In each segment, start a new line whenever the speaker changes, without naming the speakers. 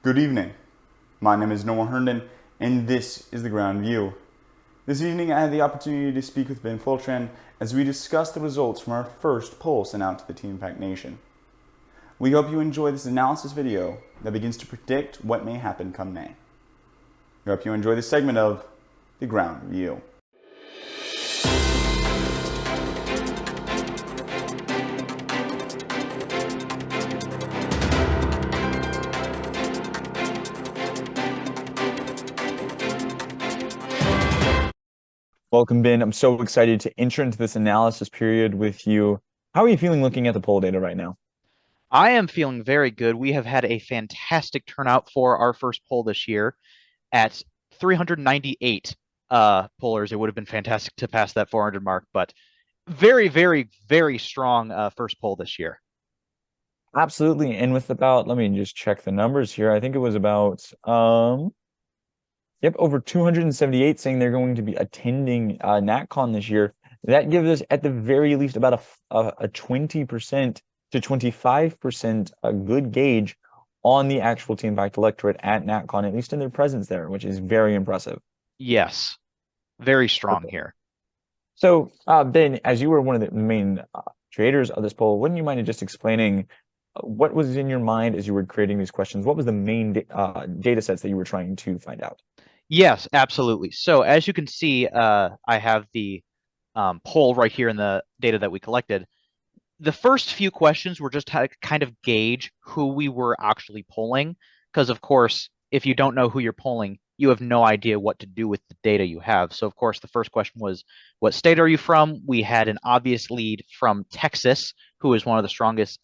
Good evening. My name is Noah Herndon, and this is the Groundview. This evening, I had the opportunity to speak with Ben Foltran as we discuss the results from our first poll sent out to the Team Impact Nation. We hope you enjoy this analysis video that begins to predict what may happen come May. We hope you enjoy this segment of the Groundview. Welcome, Ben. I'm so excited to enter into this analysis period with you. How are you feeling looking at the poll data right now?
I am feeling very good. We have had a fantastic turnout for our first poll this year at 398 pollers. It would have been fantastic to pass that 400 mark, but very, very, very strong first poll this year.
Absolutely. And with about, let me just check the numbers here. I think it was about, yep, over 278 saying they're going to be attending NatCon this year. That gives us at the very least about a 20% to 25% a good gauge on the actual Team Impact electorate at NatCon, at least in their presence there, which is very impressive.
Yes, very strong
Perfect.
here.
So, Ben, as you were one of the main creators of this poll, wouldn't you mind just explaining what was in your mind as you were creating these questions? What was the main data sets that you were trying to find out?
Yes, absolutely. So as you can see, I have the poll right here in the data that we collected. The first few questions were just to kind of gauge who we were actually polling. Because, of course, if you don't know who you're polling, you have no idea what to do with the data you have. So, of course, the first question was, what state are you from? We had an obvious lead from Texas, who is one of the strongest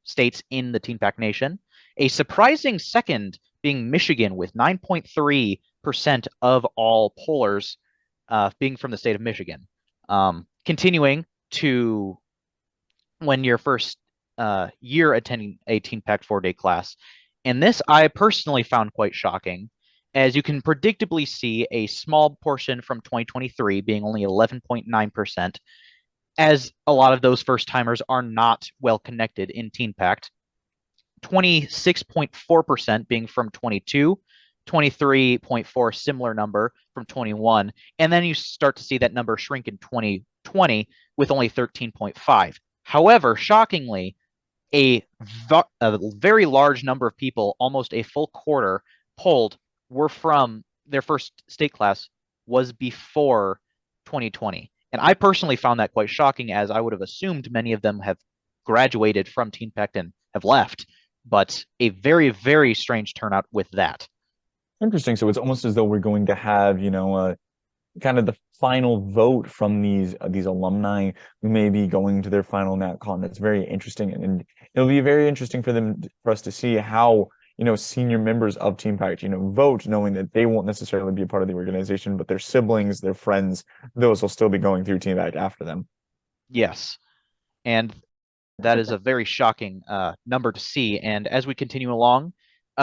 states in the Teen Pack Nation. A surprising second being Michigan, with 9.3% of all pollers being from the state of Michigan. Continuing to when your first year attending a Teen Pack 4-day class. And this I personally found quite shocking, as you can predictably see a small portion from 2023 being only 11.9%, as a lot of those first timers are not well connected in Teen Pact. 26.4% being from 22, 23.4 similar number from 21, and then you start to see that number shrink in 2020 with only 13.5. However, shockingly, a, a very large number of people, almost a full quarter polled, were from their first state class was before 2020. And I personally found that quite shocking, as I would have assumed many of them have graduated from Teen Pact and have left, but a very, very strange turnout with that.
Interesting. So it's almost as though we're going to have, kind of the final vote from these alumni who may be going to their final NatCon. That's very interesting, and it'll be very interesting for us to see how senior members of Team Pact vote, knowing that they won't necessarily be a part of the organization, but their siblings, their friends, those will still be going through Team Pact after them.
Yes. And that is a very shocking number to see. And as we continue along,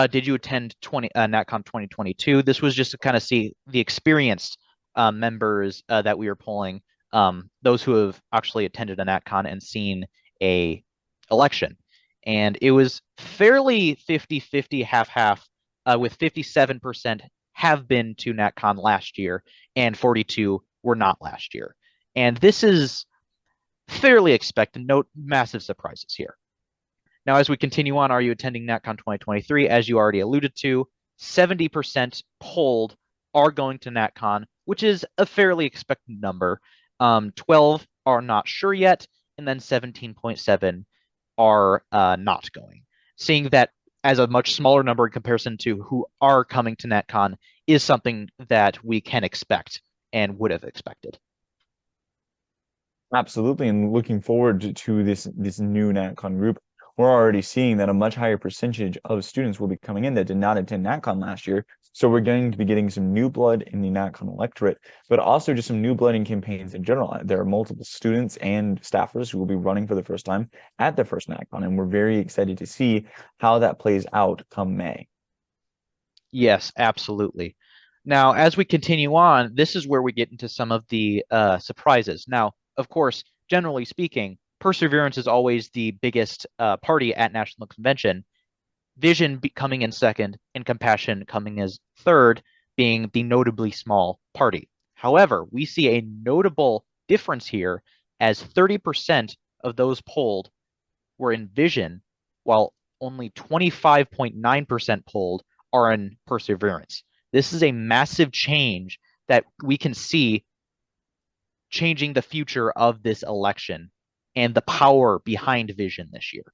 did you attend NatCon 2022? This was just to kind of see the experienced members that we were polling, those who have actually attended a NatCon and seen a election. And it was fairly 50-50, half-half, with 57% have been to NatCon last year and 42 were not last year. And this is fairly expected. No massive surprises here. Now, as we continue on, are you attending NatCon 2023? As you already alluded to, 70% polled are going to NatCon, which is a fairly expected number. 12 are not sure yet, and then 17.7 are not going. Seeing that as a much smaller number in comparison to who are coming to NatCon is something that we can expect and would have expected.
Absolutely, and looking forward to this new NatCon group. We're already seeing that a much higher percentage of students will be coming in that did not attend NatCon last year. So we're going to be getting some new blood in the NatCon electorate, but also just some new blood in campaigns in general. There are multiple students and staffers who will be running for the first time at the first NatCon, and we're very excited to see how that plays out come May.
Yes, absolutely. Now, as we continue on, this is where we get into some of the surprises. Now, of course, generally speaking, Perseverance is always the biggest party at National Convention. Vision coming in second, and Compassion coming as third, being the notably small party. However, we see a notable difference here as 30% of those polled were in Vision, while only 25.9% polled are in Perseverance. This is a massive change that we can see changing the future of this election and the power behind Vision this year.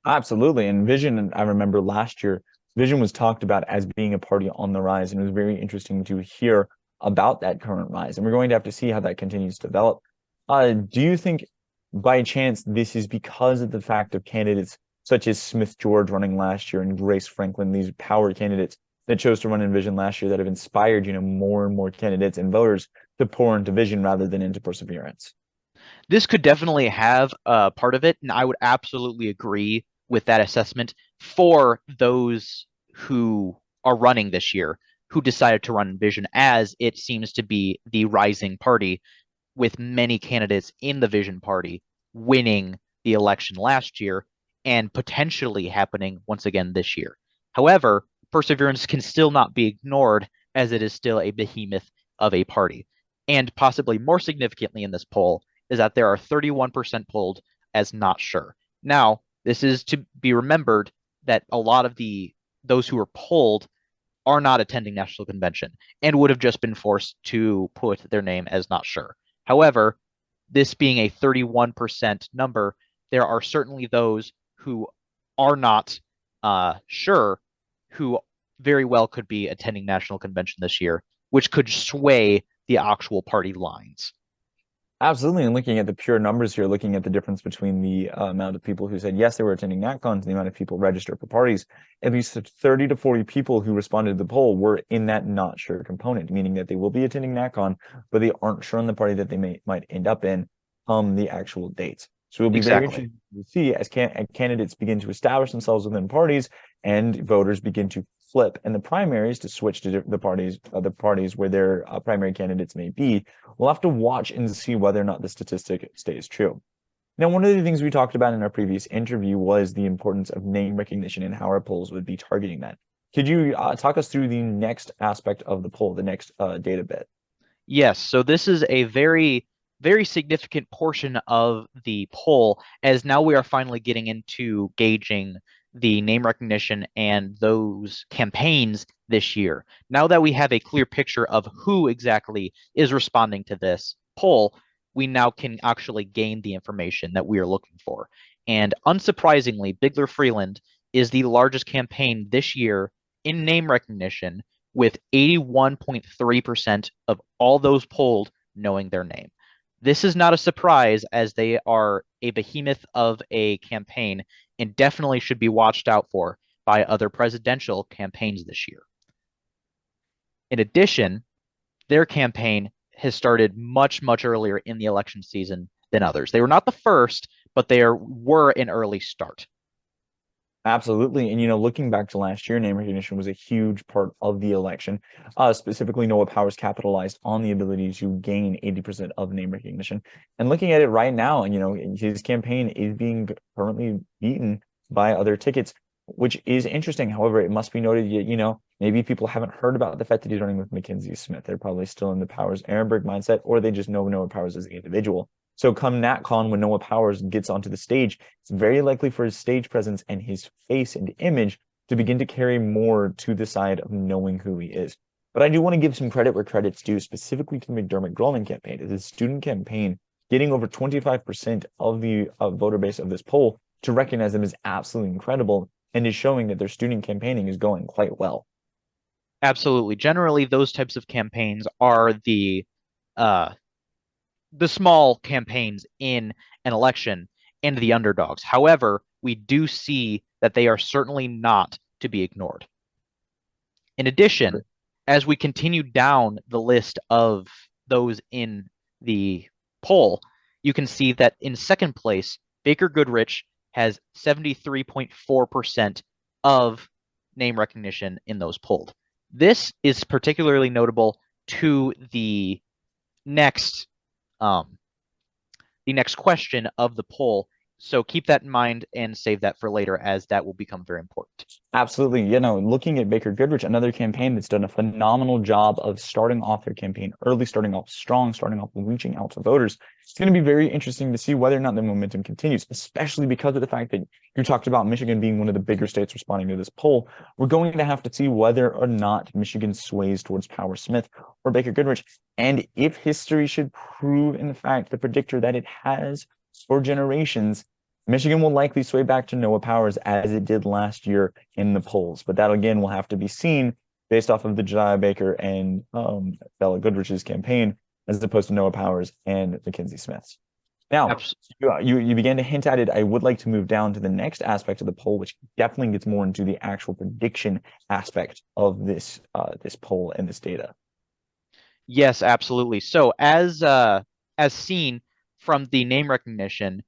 Absolutely. And Vision, I remember last year, Vision was talked about as being a party on the rise, and it was very interesting to hear about that current rise. And we're going to have to see how that continues to develop. Do you think by chance this is because of the fact of candidates such as Smith George running last year and Grace Franklin, these power candidates that chose to run in Vision last year that have inspired, more and more candidates and voters to pour into Vision rather than into Perseverance?
This could definitely have a part of it, and I would absolutely agree with that assessment for those who are running this year who decided to run Vision, as it seems to be the rising party with many candidates in the Vision Party winning the election last year and potentially happening once again this year. However, Perseverance can still not be ignored as it is still a behemoth of a party. And possibly more significantly in this poll is that there are 31% polled as not sure. Now, this is to be remembered that a lot of those who are polled are not attending National Convention and would have just been forced to put their name as not sure. However, this being a 31% number, there are certainly those who are not sure who very well could be attending National Convention this year, which could sway the actual party lines.
Absolutely. And looking at the pure numbers here, looking at the difference between the amount of people who said yes, they were attending NatCons and the amount of people registered for parties, at least 30 to 40 people who responded to the poll were in that not sure component, meaning that they will be attending NatCon, but they aren't sure on the party that they might end up in the actual dates. So it'll be very
Exactly.
interesting to see as candidates begin to establish themselves within parties and voters begin to flip and the primaries to switch to the parties where their primary candidates may be. We'll have to watch and see whether or not the statistic stays true. Now, one of the things we talked about in our previous interview was the importance of name recognition and how our polls would be targeting that. Could you talk us through the next aspect of the poll, the next data bit?
Yes, so this is a very, very significant portion of the poll, as now we are finally getting into gauging the name recognition and those campaigns this year. Now that we have a clear picture of who exactly is responding to this poll, we now can actually gain the information that we are looking for. And unsurprisingly, Bigler Freeland is the largest campaign this year in name recognition with 81.3% of all those polled knowing their name. This is not a surprise as they are a behemoth of a campaign and definitely should be watched out for by other presidential campaigns this year. In addition, their campaign has started much, much earlier in the election season than others. They were not the first, but they were an early start.
Absolutely. And, looking back to last year, name recognition was a huge part of the election. Specifically, Noah Powers capitalized on the ability to gain 80% of name recognition. And looking at it right now, his campaign is being currently beaten by other tickets, which is interesting. However, it must be noted, maybe people haven't heard about the fact that he's running with Mackenzie Smith. They're probably still in the Powers Ehrenberg mindset, or they just know Noah Powers as the individual. So come NatCon, when Noah Powers gets onto the stage, it's very likely for his stage presence and his face and image to begin to carry more to the side of knowing who he is. But I do want to give some credit where credit's due, specifically to the McDermott Grolman campaign. It's a student campaign getting over 25% of the voter base of this poll to recognize them is absolutely incredible and is showing that their student campaigning is going quite well.
Absolutely. Generally, those types of campaigns are uh, the small campaigns in an election and the underdogs. However, we do see that they are certainly not to be ignored. In addition, as we continue down the list of those in the poll, you can see that in second place, Baker Goodrich has 73.4% of name recognition in those polled. This is particularly notable to next um, the next question of the poll So keep that in mind and save that for later, as that will become very important.
Absolutely. Looking at Baker Goodrich, another campaign that's done a phenomenal job of starting off their campaign early, starting off strong, starting off reaching out to voters. It's going to be very interesting to see whether or not the momentum continues, especially because of the fact that you talked about Michigan being one of the bigger states responding to this poll. We're going to have to see whether or not Michigan sways towards Power Smith or Baker Goodrich. And if history should prove, in fact, the predictor that it has for generations, Michigan will likely sway back to Noah Powers as it did last year in the polls. But that again will have to be seen based off of the Jediah Baker and Bella Goodrich's campaign, as opposed to Noah Powers and Mackenzie Smith's. Now,
Abs-
you began to hint at it. I would like to move down to the next aspect of the poll, which definitely gets more into the actual prediction aspect of this poll and this data.
yes, absolutely. So as seen from the name recognition,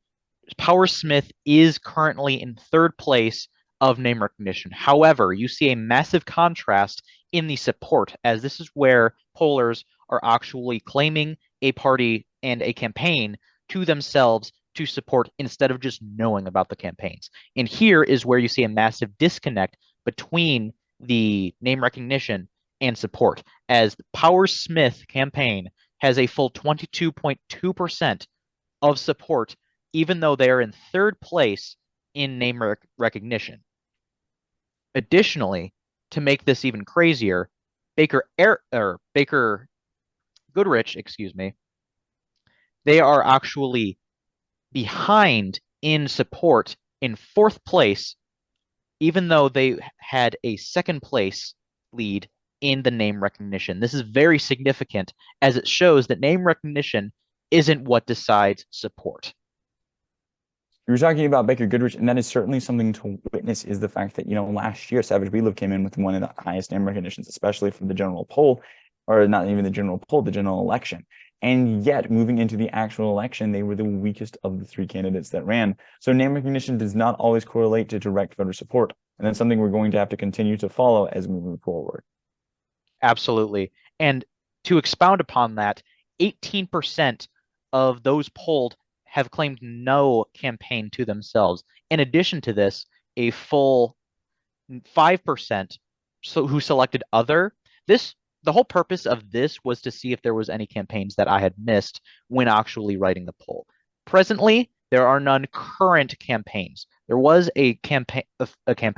Power Smith is currently in third place of name recognition. However, you see a massive contrast in the support, as this is where pollers are actually claiming a party and a campaign to themselves to support instead of just knowing about the campaigns. And here is where you see a massive disconnect between the name recognition and support, as the Power Smith campaign has a full 22.2% of support, even though they are in third place in name recognition. Additionally, to make this even crazier, Baker Goodrich, excuse me, they are actually behind in support in fourth place, even though they had a second place lead in the name recognition. This is very significant, as it shows that name recognition isn't what decides support.
You were talking about Baker Goodrich, and that is certainly something to witness, is the fact that, last year, Savage Beelove came in with one of the highest name recognitions, especially from the general poll, or not even the general poll, the general election. And yet, moving into the actual election, they were the weakest of the three candidates that ran. So name recognition does not always correlate to direct voter support. And that's something we're going to have to continue to follow as we move forward.
Absolutely. And to expound upon that, 18% of those polled have claimed no campaign to themselves. In addition to this, a full 5% who selected other. The whole purpose of this was to see if there was any campaigns that I had missed when actually writing the poll. Presently, there are none current campaigns. There was a campaign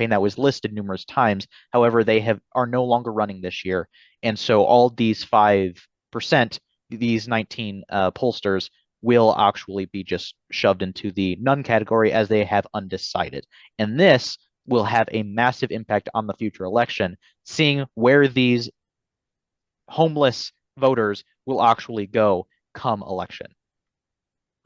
that was listed numerous times. However, they are no longer running this year, and so all these 5%, these 19 pollsters, will actually be just shoved into the none category, as they have undecided. And this will have a massive impact on the future election, seeing where these homeless voters will actually go come election.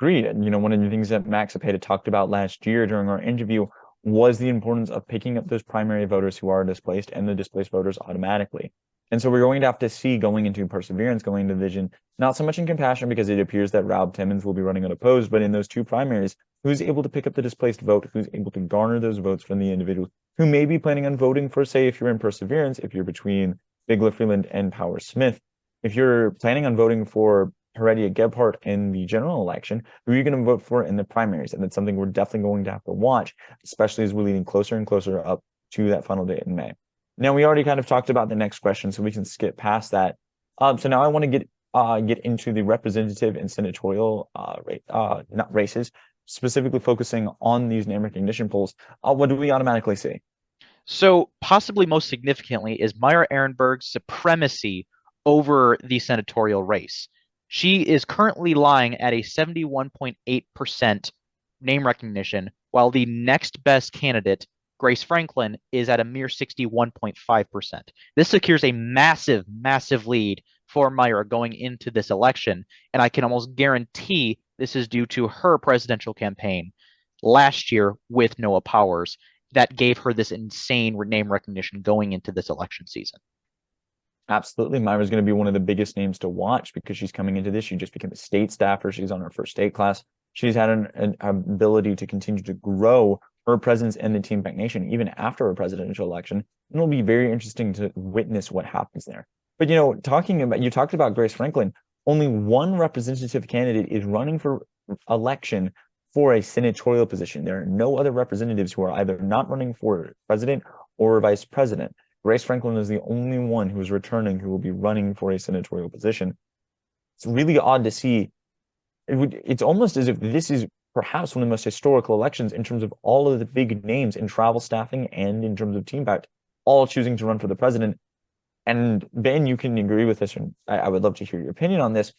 Agreed. And one of the things that Max Cepeda talked about last year during our interview was the importance of picking up those primary voters who are displaced and the displaced voters automatically. And so we're going to have to see, going into Perseverance, going into Vision, not so much in Compassion, because it appears that Rob Timmons will be running unopposed, but in those two primaries, who's able to pick up the displaced vote, who's able to garner those votes from the individuals who may be planning on voting for, say, if you're in Perseverance, if you're between Bigler Freeland and Power Smith, if you're planning on voting for Heredia Gebhardt in the general election, who are you going to vote for in the primaries? And that's something we're definitely going to have to watch, especially as we're leading closer and closer up to that final date in May. Now, we already kind of talked about the next question, so we can skip past that. So now I want to get into the representative and senatorial not races, specifically focusing on these name recognition polls. What do we automatically see?
So, possibly most significantly, is Myra Ehrenberg's supremacy over the senatorial race. She is currently lying at a 71.8% name recognition, while the next best candidate, Grace Franklin, is at a mere 61.5%. This secures a massive, massive lead for Myra going into this election, and I can almost guarantee this is due to her presidential campaign last year with Noah Powers that gave her this insane name recognition going into this election season.
Absolutely. Myra's going to be one of the biggest names to watch because she's coming into this. She just became a state staffer. She's on her first state class. She's had an ability to continue to grow her presence in the Team Pack Nation even after a presidential election. And it'll be very interesting to witness what happens there. But, you talked about Grace Franklin. Only one representative candidate is running for election for a senatorial position. There are no other representatives who are either not running for president or vice president. Grace Franklin is the only one who is returning who will be running for a senatorial position. It's really odd to see. It's almost as if this is perhaps one of the most historical elections in terms of all of the big names in travel staffing and in terms of team pact, all choosing to run for the president. And Ben, you can agree with this, and I would love to hear your opinion on this.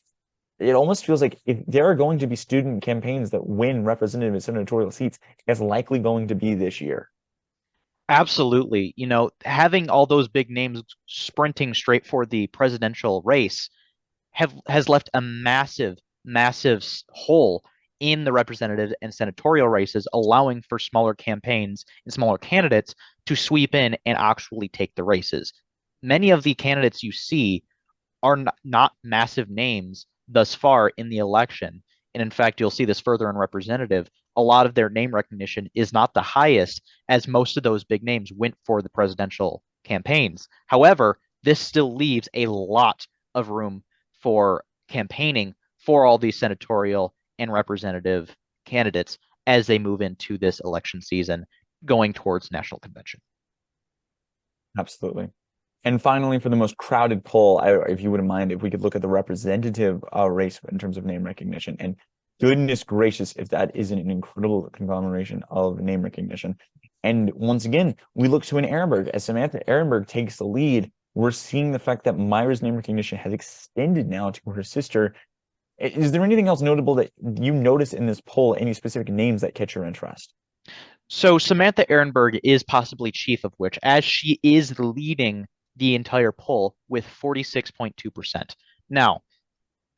It almost feels like if there are going to be student campaigns that win representative and senatorial seats, it's likely going to be this year.
Absolutely. Having all those big names sprinting straight for the presidential race has left a massive hole in the representative and senatorial races, allowing for smaller campaigns and smaller candidates to sweep in and actually take the races. Many of the candidates you see are not massive names thus far in the election. And in fact, you'll see this further in representative. A lot of their name recognition is not the highest, as most of those big names went for the presidential campaigns. However, this still leaves a lot of room for campaigning for all these senatorial and representative candidates as they move into this election season going towards national convention.
Absolutely. And finally, for the most crowded poll, if you wouldn't mind, if we could look at the representative race in terms of name recognition. And goodness gracious, if that isn't an incredible conglomeration of name recognition. And once again, we look to an Ehrenberg. As Samantha Ehrenberg takes the lead, we're seeing the fact that Myra's name recognition has extended now to her sister. Is there anything else notable that you notice in this poll, any specific names that catch your interest?
So Samantha Ehrenberg is possibly chief of which, as she is leading the entire poll with 46.2%. Now,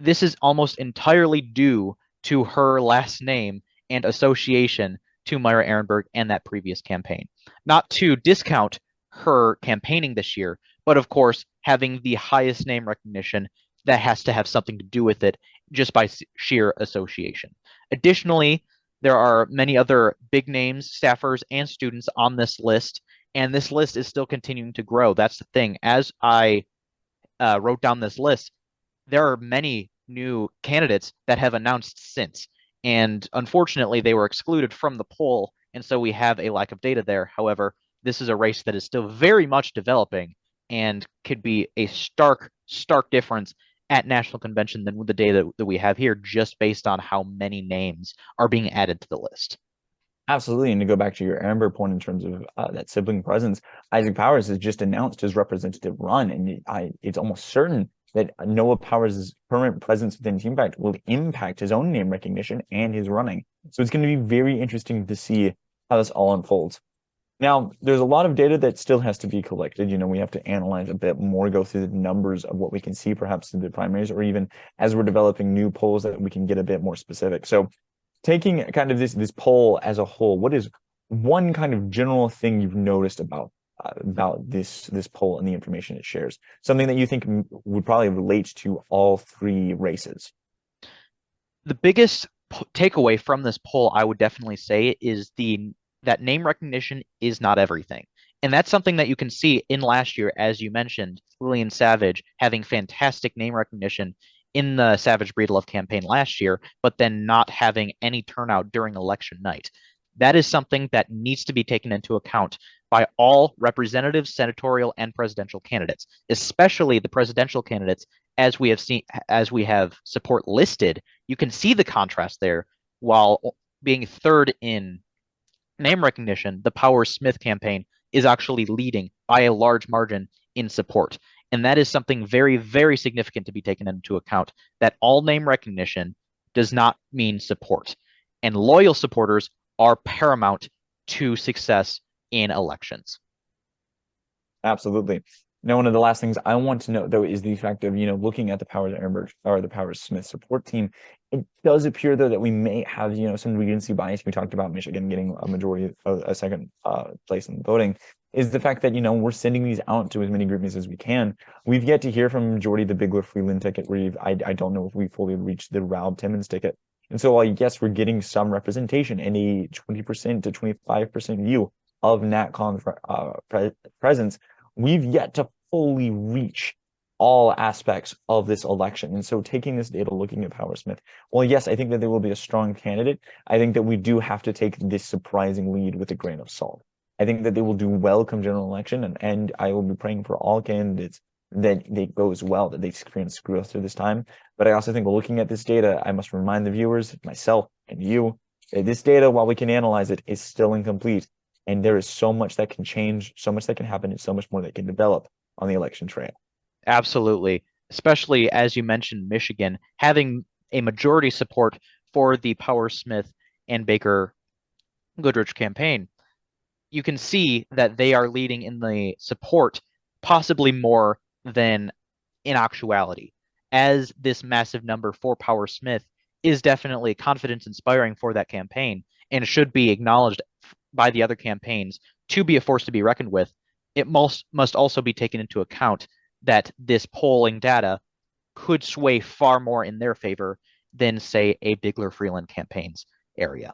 this is almost entirely due to her last name and association to Myra Ehrenberg and that previous campaign. Not to discount her campaigning this year, but of course, having the highest name recognition, that has to have something to do with it just by sheer association. Additionally, there are many other big names, staffers, and students on this list, and this list is still continuing to grow. That's the thing. As I wrote down this list, there are many new candidates that have announced since, and unfortunately, they were excluded from the poll, and so we have a lack of data there. However, this is a race that is still very much developing and could be a stark difference at national convention than with the data that we have here, just based on how many names are being added to the list.
Absolutely. And to go back to your Amber point in terms of that sibling presence, Isaac Powers has just announced his representative run, and it's almost certain that Noah Powers' current presence within Team Pact will impact his own name recognition and his running. So it's going to be very interesting to see how this all unfolds. Now, there's a lot of data that still has to be collected. We have to analyze a bit more, go through the numbers of what we can see perhaps in the primaries, or even as we're developing new polls that we can get a bit more specific. So taking kind of this poll as a whole, what is one kind of general thing you've noticed about this poll and the information it shares? Something that you think would probably relate to all three races.
The biggest takeaway from this poll, I would definitely say, is that name recognition is not everything. And that's something that you can see in last year, as you mentioned, Lillian Savage having fantastic name recognition in the Savage Breedlove campaign last year, but then not having any turnout during election night. That is something that needs to be taken into account by all representative, senatorial, and presidential candidates, especially the presidential candidates, as we have support listed. You can see the contrast there. While being third in name recognition, the Powers Smith campaign is actually leading by a large margin in support. And that is something very, very significant to be taken into account, that all name recognition does not mean support. And loyal supporters are paramount to success in elections.
Absolutely. Now, one of the last things I want to note, though, is the fact of, looking at the Powers Ehrenberg or the Powers Smith support team, it does appear, though, that we may have, some recency bias. We talked about Michigan getting a majority of a second place in voting, is the fact that, we're sending these out to as many GroupMe's as we can. We've yet to hear from Jordy the Bigler Freeland ticket, where I don't know if we fully reached the Raub Timmons ticket. And so, while yes, we're getting some representation and a 20% to 25% view of NatCon presence, we've yet to fully reach all aspects of this election. And so taking this data, looking at Powersmith, well, yes, I think that they will be a strong candidate. I think that we do have to take this surprising lead with a grain of salt. I think that they will do well come general election, and I will be praying for all candidates that they goes well, that they can screw us through this time. But I also think looking at this data, I must remind the viewers, myself and you, that this data, while we can analyze it, is still incomplete. And there is so much that can change, so much that can happen, and so much more that can develop on the election trail.
Absolutely. Especially as you mentioned, Michigan having a majority support for the Powersmith and Baker Goodrich campaign. You can see that they are leading in the support, possibly more than in actuality, as this massive number for Powersmith is definitely confidence inspiring for that campaign and should be acknowledged by the other campaigns to be a force to be reckoned with. It must also be taken into account that this polling data could sway far more in their favor than, say, a Bigler Freeland campaign's area.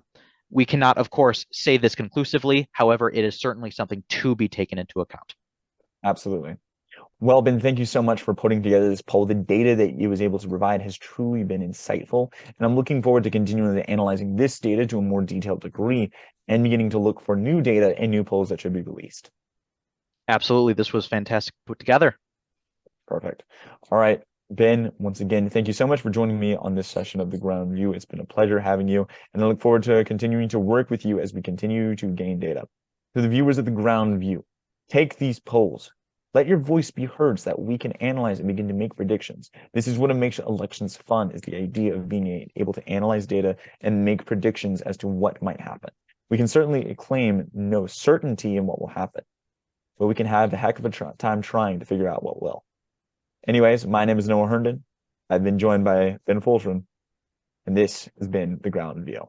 We cannot, of course, say this conclusively. However, it is certainly something to be taken into account.
Absolutely. Well, Ben, thank you so much for putting together this poll. The data that you was able to provide has truly been insightful, and I'm looking forward to continuing analyzing this data to a more detailed degree and beginning to look for new data and new polls that should be released.
Absolutely. This was fantastic put together.
Perfect. All right, Ben, once again, thank you so much for joining me on this session of the Ground View. It's been a pleasure having you, and I look forward to continuing to work with you as we continue to gain data. To the viewers of the Ground View, take these polls. Let your voice be heard so that we can analyze and begin to make predictions. This is what makes elections fun, is the idea of being able to analyze data and make predictions as to what might happen. We can certainly claim no certainty in what will happen, but we can have a heck of a time trying to figure out what will. Anyways, my name is Noah Herndon. I've been joined by Ben Foltran, and this has been The Ground View.